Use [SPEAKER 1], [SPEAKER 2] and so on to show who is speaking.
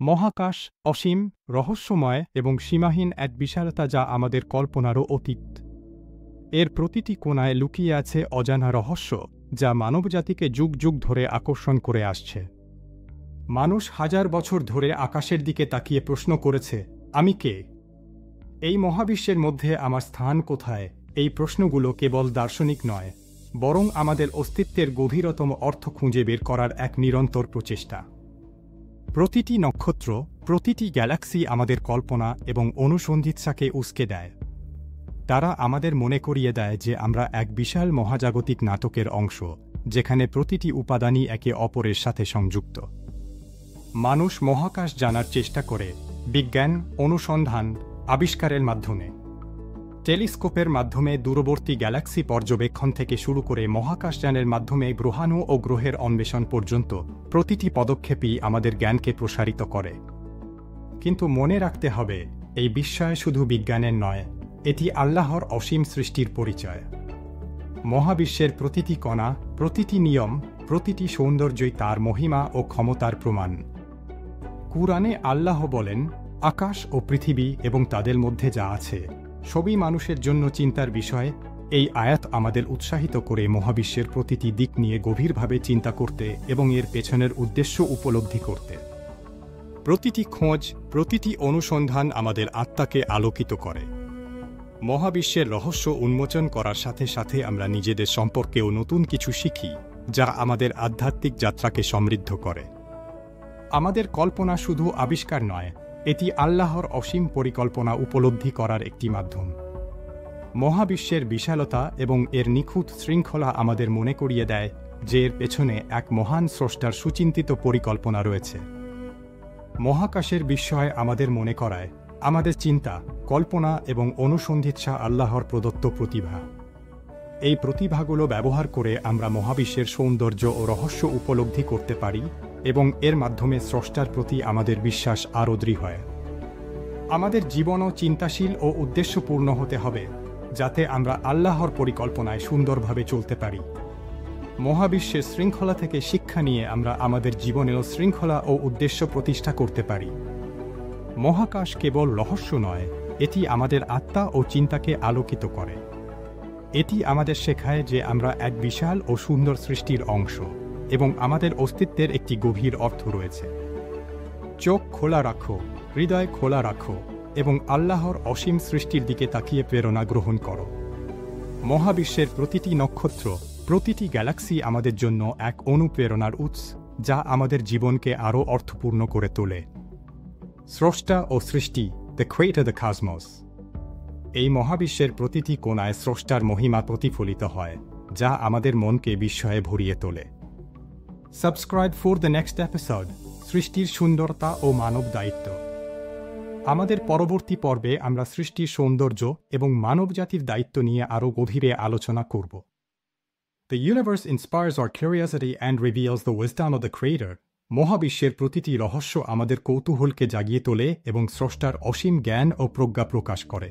[SPEAKER 1] মহাকাশ অসীম, রহস্যময় এবং সীমাহীন এক বিশালতা যা আমাদের কল্পনারও অতীত। এর প্রতিটি কোণায় লুকিয়ে আছে অজানা রহস্য, যা মানবজাতিকে যুগ যুগ ধরে আকর্ষণ করে আসছে। মানুষ হাজার বছর ধরে আকাশের দিকে তাকিয়ে প্রশ্ন করেছে, আমি কে? এই মহাবিশ্বের মধ্যে আমার স্থান কোথায়? এই প্রশ্নগুলো কেবল দার্শনিক নয়, বরং আমাদের অস্তিত্বের গভীরতম অর্থ খুঁজে বের করার এক নিরন্তর প্রচেষ্টা। প্রতিটি নক্ষত্র, প্রতিটি গ্যালাক্সি আমাদের কল্পনা এবং অনুসন্ধিৎসাকে উস্কে দেয়। তারা আমাদের মনে করিয়ে দেয় যে আমরা এক বিশাল মহাজাগতিক নাটকের অংশ, যেখানে প্রতিটি উপাদানই একে অপরের সাথে সংযুক্ত। মানুষ মহাকাশ জানার চেষ্টা করে বিজ্ঞান, অনুসন্ধান, আবিষ্কারের মাধ্যমে। টেলিস্কোপের মাধ্যমে দূরবর্তী গ্যালাক্সি পর্যবেক্ষণ থেকে শুরু করে মহাকাশযানের মাধ্যমে গ্রহাণু ও গ্রহের অন্বেষণ পর্যন্ত প্রতিটি পদক্ষেপই আমাদের জ্ঞানকে প্রসারিত করে। কিন্তু মনে রাখতে হবে, এই বিস্ময় শুধু বিজ্ঞানের নয়, এটি আল্লাহর অসীম সৃষ্টির পরিচয়। মহাবিশ্বের প্রতিটি কণা, প্রতিটি নিয়ম, প্রতিটি সৌন্দর্যই তার মহিমা ও ক্ষমতার প্রমাণ। কুরআনে আল্লাহ বলেন, আকাশ ও পৃথিবী এবং তাদের মধ্যে যা আছে সবই মানুষের জন্য চিন্তার বিষয়। এই আয়াত আমাদের উৎসাহিত করে মহাবিশ্বের প্রতিটি দিক নিয়ে গভীরভাবে চিন্তা করতে এবং এর পেছনের উদ্দেশ্য উপলব্ধি করতে। প্রতিটি খোঁজ, প্রতিটি অনুসন্ধান আমাদের আত্মাকে আলোকিত করে। মহাবিশ্বের রহস্য উন্মোচন করার সাথে সাথে আমরা নিজেদের সম্পর্কেও নতুন কিছু শিখি, যা আমাদের আধ্যাত্মিক যাত্রাকে সমৃদ্ধ করে। আমাদের কল্পনা শুধু আবিষ্কার নয়, এটি আল্লাহর অসীম পরিকল্পনা উপলব্ধি করার একটি মাধ্যম। মহাবিশ্বের বিশালতা এবং এর নিখুঁত শৃঙ্খলা আমাদের মনে করিয়ে দেয় যে এর পেছনে এক মহান স্রষ্টার সুচিন্তিত পরিকল্পনা রয়েছে। মহাকাশের বিস্ময় আমাদের মনে করায় আমাদের চিন্তা, কল্পনা এবং অনুসন্ধিৎসা আল্লাহর প্রদত্ত প্রতিভা। এই প্রতিভাগুলো ব্যবহার করে আমরা মহাবিশ্বের সৌন্দর্য ও রহস্য উপলব্ধি করতে পারি এবং এর মাধ্যমে স্রষ্টার প্রতি আমাদের বিশ্বাস আরও দৃঢ় হয়। আমাদের জীবনও চিন্তাশীল ও উদ্দেশ্যপূর্ণ হতে হবে, যাতে আমরা আল্লাহর পরিকল্পনায় সুন্দরভাবে চলতে পারি। মহাবিশ্বের শৃঙ্খলা থেকে শিক্ষা নিয়ে আমরা আমাদের জীবনেও শৃঙ্খলা ও উদ্দেশ্য প্রতিষ্ঠা করতে পারি। মহাকাশ কেবল রহস্য নয়, এটি আমাদের আত্মা ও চিন্তাকে আলোকিত করে। এটি আমাদের শেখায় যে আমরা এক বিশাল ও সুন্দর সৃষ্টির অংশ এবং আমাদের অস্তিত্বের একটি গভীর অর্থ রয়েছে। চোখ খোলা রাখো, হৃদয় খোলা রাখো এবং আল্লাহর অসীম সৃষ্টির দিকে তাকিয়ে প্রেরণা গ্রহণ করো। মহাবিশ্বের প্রতিটি নক্ষত্র, প্রতিটি গ্যালাক্সি আমাদের জন্য এক অনুপ্রেরণার উৎস, যা আমাদের জীবনকে আরও অর্থপূর্ণ করে তোলে। স্রষ্টা ও সৃষ্টি, দ্য ক্রিয়েটর, দ্য কসমস। এই মহাবিশ্বের প্রতিটি কোণায় স্রষ্টার মহিমা প্রতিফলিত হয়, যা আমাদের মনকে বিস্ময়ে ভরিয়ে তোলে। Subscribe for the next episode, সৃষ্টির সুন্দরতা ও মানব দায়িত্ব। আমাদের পরবর্তী পর্বে আমরা সৃষ্টির সৌন্দর্য এবং মানবজাতির দায়িত্ব নিয়ে আরও গভীরে আলোচনা করব। The universe inspires our curiosity and reveals the wisdom of the creator. মহাবিশ্বের প্রতিটি রহস্য আমাদের কৌতূহলকে জাগিয়ে তোলে এবং স্রষ্টার অসীম জ্ঞান ও প্রজ্ঞা প্রকাশ করে।